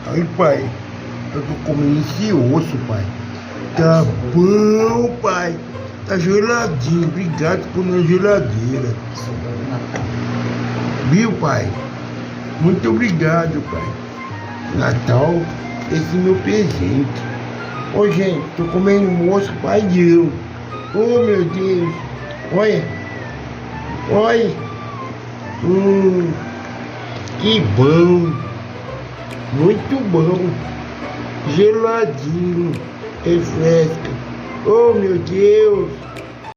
Aí, pai, eu tô comendo esse osso, pai. Tá bom, pai. Tá geladinho. Obrigado por na geladeira. Viu, pai? Muito obrigado, pai. Natal, esse é meu presente. Ô, gente, tô comendo um osso, pai Deus. Oh, meu Deus. Olha. Olha. Que bom. Muito bom. Geladinho. Refresca. Oh, meu Deus.